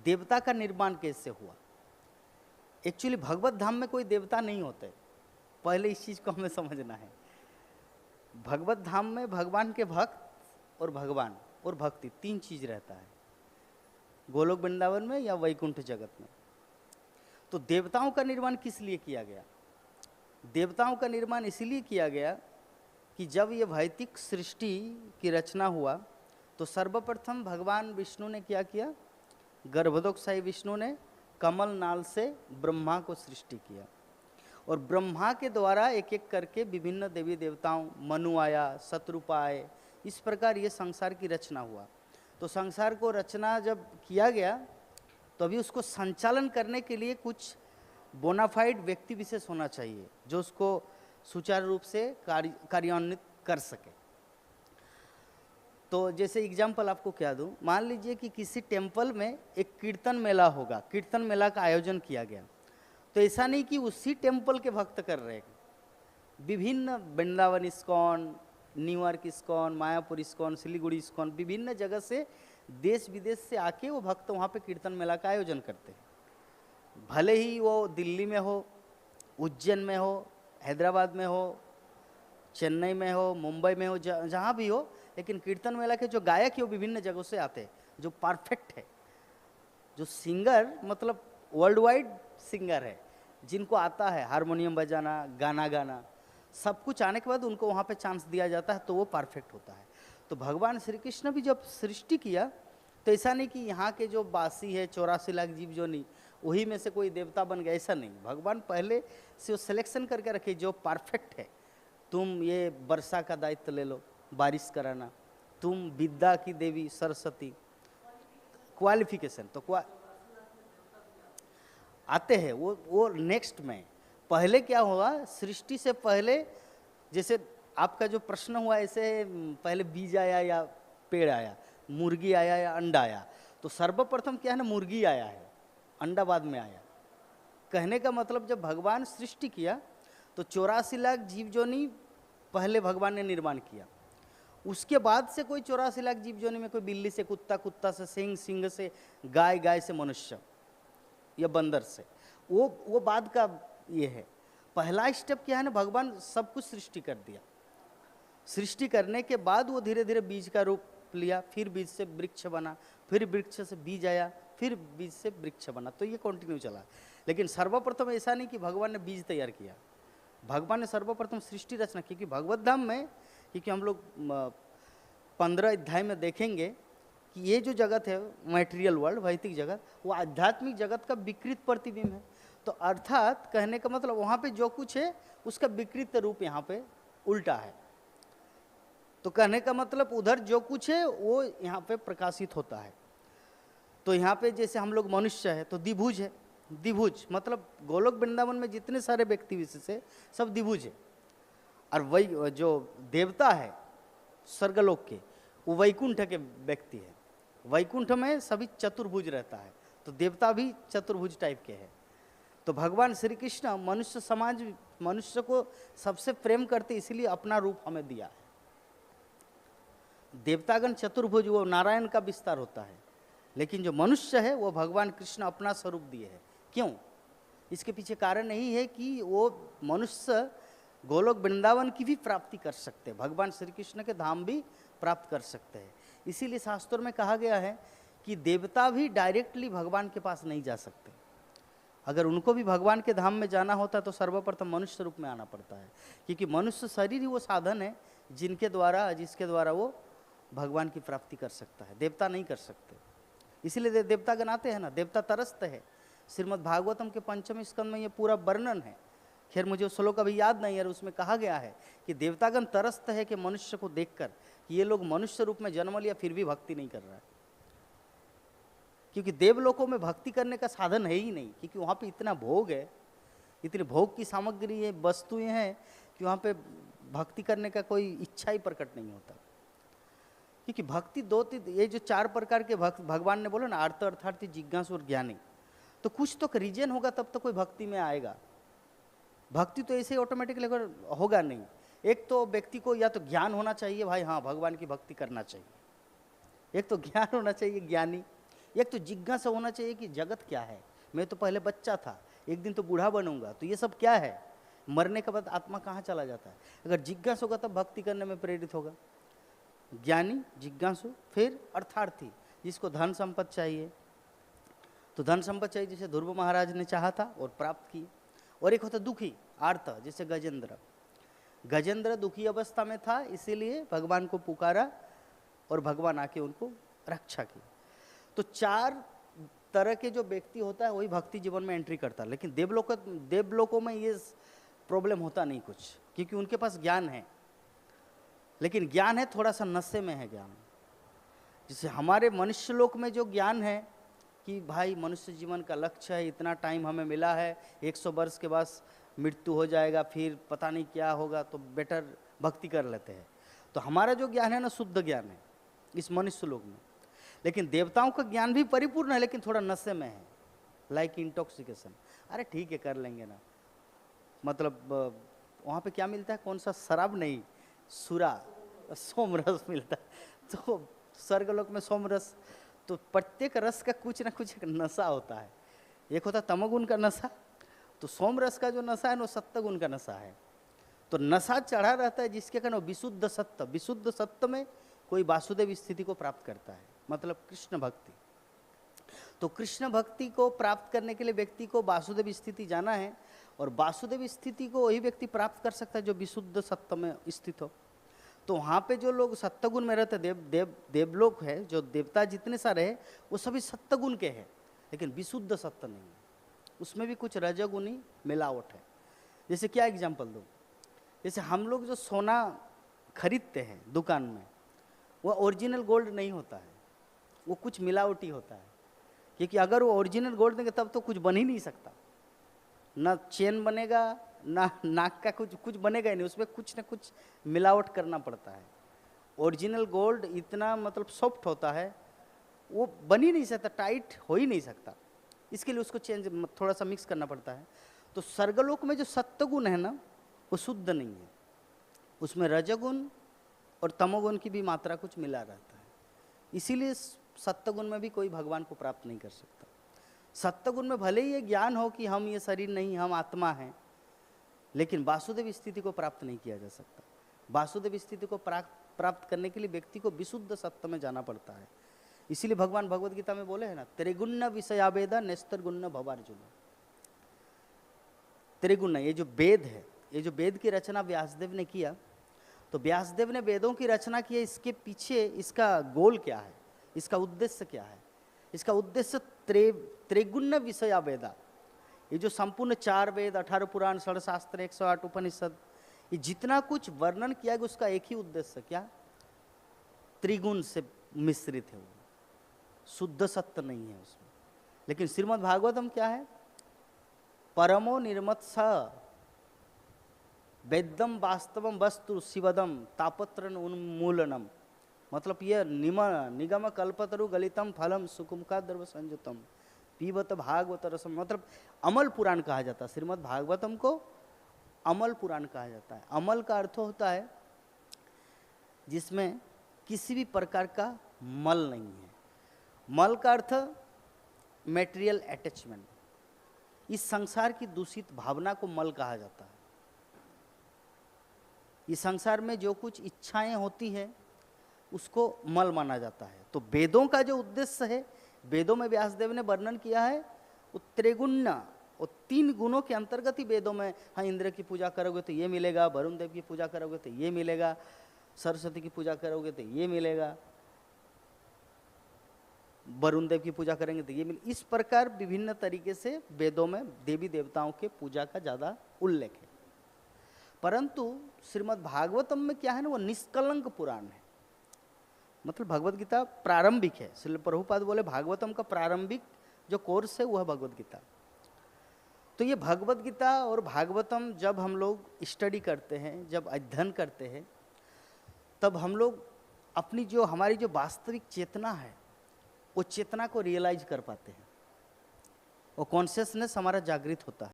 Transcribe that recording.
देवता का निर्माण कैसे हुआ। एक्चुअली भगवत धाम में कोई देवता नहीं होते, पहले इस चीज़ को हमें समझना है। भगवत धाम में भगवान के भक्त और भगवान और भक्ति तीन चीज रहता है, गोलोक वृंदावन में या वैकुंठ जगत में। तो देवताओं का निर्माण किस लिए किया गया? देवताओं का निर्माण इसलिए किया गया कि जब ये भौतिक सृष्टि की रचना हुआ तो सर्वप्रथम भगवान विष्णु ने क्या किया, गर्भोदकशाही विष्णु ने कमल नाल से ब्रह्मा को सृष्टि किया और ब्रह्मा के द्वारा एक एक करके विभिन्न देवी देवताओं, मनु आया, शत्रुपा आए, इस प्रकार ये संसार की रचना हुआ। तो संसार को रचना जब किया गया तो अभी उसको संचालन करने के लिए कुछ बोनाफाइड व्यक्ति विशेष होना चाहिए जो उसको सुचारू रूप से कार्यान्वित कर सके। तो जैसे एग्जाम्पल आपको क्या दूं, मान लीजिए कि किसी टेम्पल में एक कीर्तन मेला होगा, कीर्तन मेला का आयोजन किया गया, तो ऐसा नहीं कि उसी टेम्पल के भक्त कर रहे हैं, विभिन्न Vrindavan ISKCON, New York ISKCON, Mayapur ISKCON, Siliguri ISKCON, विभिन्न जगह से देश विदेश से आके वो भक्त वहाँ पे कीर्तन मेला का आयोजन करते हैं। भले ही वो दिल्ली में हो, उज्जैन में हो, हैदराबाद में हो, चेन्नई में हो, मुंबई में हो, जहाँ भी हो, लेकिन कीर्तन मेला के जो गायक है वो विभिन्न जगहों से आते हैं, जो परफेक्ट है, जो सिंगर मतलब वर्ल्ड वाइड सिंगर है, जिनको आता है हारमोनियम बजाना, गाना गाना, सब कुछ आने के बाद उनको वहाँ पे चांस दिया जाता है, तो वो परफेक्ट होता है। तो भगवान श्री कृष्ण भी जब सृष्टि किया तो ऐसा नहीं कि यहाँ के जो बासी है 84 लाख जीव जो नहीं, वही में से कोई देवता बन गया, ऐसा नहीं। भगवान पहले से वो सिलेक्शन करके रखे जो परफेक्ट है। तुम ये वर्षा का दायित्व ले लो, बारिश कराना, तुम विद्या की देवी सरस्वती, क्वालिफिकेशन तो आते हैं वो नेक्स्ट में। पहले क्या हुआ, सृष्टि से पहले जैसे आपका जो प्रश्न हुआ, ऐसे पहले बीज आया या पेड़ आया, मुर्गी आया या अंडा आया, तो सर्वप्रथम क्या है ना, मुर्गी आया है, अंडा बाद में आया। कहने का मतलब जब भगवान सृष्टि किया तो 84 लाख जीव जोनी पहले भगवान ने निर्माण किया, उसके बाद से कोई 84 लाख जीव जोनी में कोई बिल्ली से कुत्ता, कुत्ता से सिंह, सिंह से गाय, गाय से मनुष्य या बंदर से, वो बाद का ये है। पहला स्टेप क्या है ना, भगवान सब कुछ सृष्टि कर दिया। सृष्टि करने के बाद वो धीरे धीरे बीज का रूप लिया, फिर बीज से वृक्ष बना, फिर वृक्ष से बीज आया, फिर बीज से वृक्ष बना, तो ये कंटिन्यू चला। लेकिन सर्वप्रथम ऐसा नहीं कि भगवान ने बीज तैयार किया, भगवान ने सर्वप्रथम सृष्टि रचना, क्योंकि भगवत धाम में, क्योंकि हम लोग 15 अध्याय में देखेंगे कि ये जो जगत है मटेरियल वर्ल्ड, भौतिक जगत, वो आध्यात्मिक जगत का विकृत प्रतिबिंब है। तो अर्थात कहने का मतलब वहाँ पे जो कुछ है उसका विकृत रूप यहाँ पे उल्टा है। तो कहने का मतलब उधर जो कुछ है वो यहाँ पे प्रकाशित होता है। तो यहाँ पे जैसे हम लोग मनुष्य है तो द्विभुज है, द्विभुज मतलब गोलोक वृंदावन में जितने सारे व्यक्ति विशेष है सब द्विभुज है। और वही जो देवता है स्वर्गलोक के, वो वैकुंठ के व्यक्ति है, वैकुंठ में सभी चतुर्भुज रहता है, तो देवता भी चतुर्भुज टाइप के हैं। तो भगवान श्री कृष्ण मनुष्य समाज, मनुष्य को सबसे प्रेम करते इसलिए अपना रूप हमें दिया है। देवतागण चतुर्भुज वो नारायण का विस्तार होता है, लेकिन जो मनुष्य है वो भगवान कृष्ण अपना स्वरूप दिए हैं। क्यों? इसके पीछे कारण यही है कि वो मनुष्य गोलोक वृंदावन की भी प्राप्ति कर सकते हैं, भगवान श्री कृष्ण के धाम भी प्राप्त कर सकते हैं। इसीलिए शास्त्रों में कहा गया है कि देवता भी डायरेक्टली भगवान के पास नहीं जा सकते, अगर उनको भी भगवान के धाम में जाना होता है तो सर्वप्रथम मनुष्य रूप में आना पड़ता है, क्योंकि मनुष्य शरीर ही वो साधन है जिसके द्वारा वो भगवान की प्राप्ति कर सकता है, देवता नहीं कर सकते। इसीलिए देवतागण आते हैं ना, देवता तरसते हैं। श्रीमद् भागवतम के 5वें स्कंद में ये पूरा वर्णन है, खैर मुझे श्लोक अभी याद नहीं है, उसमें कहा गया है कि देवतागण तरसते हैं कि मनुष्य को देखकर कि ये लोग मनुष्य रूप में जन्म लिया फिर भी भक्ति नहीं कर रहा है, क्योंकि देवलोकों में भक्ति करने का साधन है ही नहीं, क्योंकि वहाँ पे इतना भोग है, इतनी भोग की सामग्री है, वस्तुएं हैं कि वहाँ पे भक्ति करने का कोई इच्छा ही प्रकट नहीं होता। क्योंकि भक्ति ये जो 4 प्रकार के भक्त भगवान ने बोला ना, अर्थ, अर्थार्थी, जिज्ञासु और ज्ञानी, तो कुछ तो रीजन होगा तब तो कोई भक्ति में आएगा। भक्ति तो ऐसे ही ऑटोमेटिकली होगा नहीं। एक तो व्यक्ति को या तो ज्ञान होना चाहिए, भाई हाँ भगवान की भक्ति करना चाहिए, एक तो ज्ञान होना चाहिए ज्ञानी, एक तो जिज्ञासा होना चाहिए कि जगत क्या है, मैं तो पहले बच्चा था, एक दिन तो बूढ़ा बनूंगा, तो ये सब क्या है, मरने के बाद आत्मा कहाँ चला जाता है। अगर जिज्ञासा होगा तब भक्ति करने में प्रेरित होगा। ज्ञानी, जिज्ञासु, फिर अर्थार्थी, जिसको धन संपत्ति चाहिए तो धन संपत्ति चाहिए, जैसे ध्रुव महाराज ने चाहा था और प्राप्त की। और एक होता दुखी, आर्त, जैसे गजेंद्र। गजेंद्र दुखी अवस्था में था, इसीलिए भगवान को पुकारा और भगवान आके उनको रक्षा की। तो 4 तरह के जो व्यक्ति होता है वही भक्ति जीवन में एंट्री करता है। लेकिन देवलोकों में ये प्रॉब्लम होता नहीं कुछ, क्योंकि उनके पास ज्ञान है, लेकिन ज्ञान है थोड़ा सा नशे में है ज्ञान। जैसे हमारे मनुष्य लोक में जो ज्ञान है कि भाई मनुष्य जीवन का लक्ष्य है, इतना टाइम हमें मिला है, 100 वर्ष के बाद मृत्यु हो जाएगा, फिर पता नहीं क्या होगा, तो बेटर भक्ति कर लेते हैं। तो हमारा जो ज्ञान है ना, शुद्ध ज्ञान है इस मनुष्य लोक में। लेकिन देवताओं का ज्ञान भी परिपूर्ण है, लेकिन थोड़ा नशे में है, लाइक इंटॉक्सिकेशन। अरे ठीक है, कर लेंगे ना, मतलब वहाँ पे क्या मिलता है, कौन सा शराब नहीं, सुरा, सोमरस मिलता है। तो स्वर्गलोक में सोमरस, तो प्रत्येक रस का कुछ ना कुछ एक नशा होता है। एक होता तमोगुण का नशा, तो सोमरस का जो नशा है वो सत्वगुण का नशा है। तो नशा चढ़ा रहता है, जिसके कारण विशुद्ध सत्व, विशुद्ध सत्व में कोई वासुदेव स्थिति को प्राप्त करता है, मतलब कृष्ण भक्ति। तो कृष्ण भक्ति को प्राप्त करने के लिए व्यक्ति को वासुदेव स्थिति जाना है, और वासुदेव स्थिति को वही व्यक्ति प्राप्त कर सकता है जो विशुद्ध सत्व में स्थित हो। तो वहाँ पे जो लोग सत्वगुण में रहते, देवलोक है, जो देवता जितने सारे हैं वो सभी सत्वगुण के हैं, लेकिन विशुद्ध सत्व नहीं है, उसमें भी कुछ रजोगुणी मिलावट है। जैसे क्या एग्जाम्पल दूँ, जैसे हम लोग जो सोना खरीदते हैं दुकान में, वो ओरिजिनल गोल्ड नहीं होता है, वो कुछ मिलावटी होता है। क्योंकि अगर वो ओरिजिनल गोल्ड देंगे तब तो कुछ बन ही नहीं सकता, ना चेन बनेगा, ना नाक का कुछ बनेगा ही नहीं, उसमें कुछ ना कुछ मिलावट करना पड़ता है। ओरिजिनल गोल्ड इतना मतलब सॉफ्ट होता है, वो बन ही नहीं सकता, टाइट हो ही नहीं सकता, इसके लिए उसको चेंज थोड़ा सा मिक्स करना पड़ता है। तो स्वर्गलोक में जो सत्वगुण है ना, वो शुद्ध नहीं है, उसमें रजोगुण और तमोगुण की भी मात्रा कुछ मिला रहता है, इसीलिए सत्वगुण में भी कोई भगवान को प्राप्त नहीं कर सकता। सत्वगुण में भले ही ये ज्ञान हो कि हम ये शरीर नहीं, हम आत्मा हैं, लेकिन वासुदेव स्थिति को प्राप्त नहीं किया जा सकता। वासुदेव स्थिति को प्राप्त करने के लिए व्यक्ति को विशुद्ध सत्व में जाना पड़ता है। इसीलिए भगवान भगवद गीता में बोले हैं ना, त्रिगुण विषयावेदा नेस्तरगुण भवार्जुन। त्रिगुण, ये जो वेद है, ये जो वेद की रचना व्यासदेव ने किया, तो व्यासदेव ने वेदों की रचना की है, इसके पीछे इसका गोल क्या है, इसका उद्देश्य क्या है। इसका उद्देश्य त्रिगुण विषयावेदा, ये जो संपूर्ण 4 वेद, 18 पुराण, 6 शास्त्र, 108 उपनिषद, ये जितना कुछ वर्णन किया गया उसका एक ही उद्देश्य, क्या, त्रिगुण से मिश्रित है, वो शुद्ध सत्य नहीं है उसमें। लेकिन श्रीमद् भागवतम क्या है, परमो निर्मत्स वेदम वास्तवम वस्तु शिवदम तापत्र उन्मूलनम, मतलब ये निगम कल्पतरु गलितम फलम सुकुमका द्रव संयुतम पीबत भागवत रसम, मतलब अमल पुराण कहा जाता है। श्रीमद् भागवतम को अमल पुराण कहा जाता है। अमल का अर्थ होता है जिसमें किसी भी प्रकार का मल नहीं है। मल का अर्थ मेटेरियल अटैचमेंट, इस संसार की दूषित भावना को मल कहा जाता है। इस संसार में जो कुछ इच्छाएं होती हैं उसको मल माना जाता है। तो वेदों का जो उद्देश्य है, वेदों में व्यासदेव ने वर्णन किया है, वो त्रिगुण, और 3 गुणों के अंतर्गत ही वेदों में, हाँ इंद्र की पूजा करोगे तो ये मिलेगा, वरुण देव की पूजा करोगे तो ये मिलेगा, सरस्वती की पूजा करोगे तो ये मिलेगा, वरुण देव की पूजा करेंगे तो ये मिले। इस प्रकार विभिन्न तरीके से वेदों में देवी देवताओं के पूजा का ज़्यादा उल्लेख है। परंतु श्रीमद् भागवतम में क्या है ना, वो निष्कलंक पुराण है, मतलब भगवद गीता प्रारंभिक है। श्रील प्रभुपाद बोले भागवतम का प्रारंभिक जो कोर्स है वह भगवद गीता। तो ये भगवद गीता और भागवतम जब हम लोग स्टडी करते हैं, जब अध्ययन करते हैं, तब हम लोग अपनी जो हमारी जो वास्तविक चेतना है वो चेतना को रियलाइज कर पाते हैं, वो कॉन्शियसनेस हमारा जागृत होता है।